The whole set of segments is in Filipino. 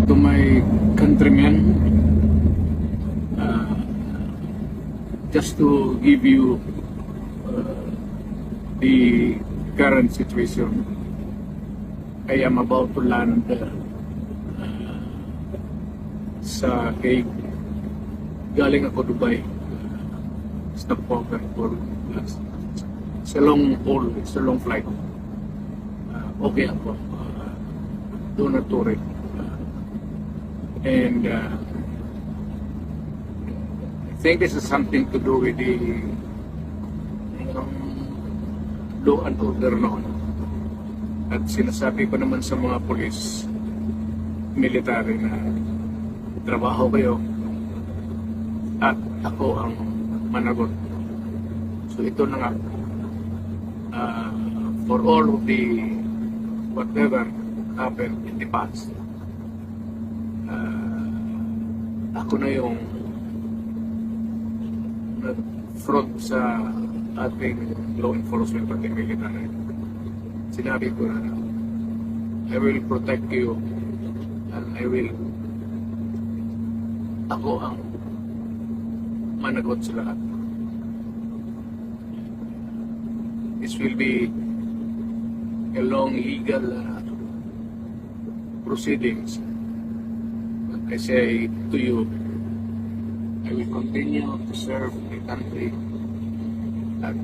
to my countrymen, just to give you the current situation. I am about to land sa Hague. Galing ako Dubai. Stopover for it's a long haul, it's a long flight. Okay ako. Do not worry. And I think this is something to do with the law and order noon. At sinasabi ko naman sa mga polis, military na trabaho kayo at ako ang managot. So ito na nga, for all of the whatever happened in the past, ako na yung nag-front sa ating law enforcement pati military. Sinabi ko na I will protect you and ako ang managot sa lahat. This will be a long legal proceedings. But I say to you, I will continue to serve the country at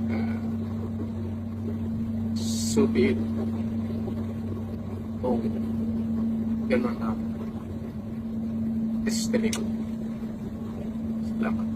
so be it. Kung ganun ang destiny ko. Salamat.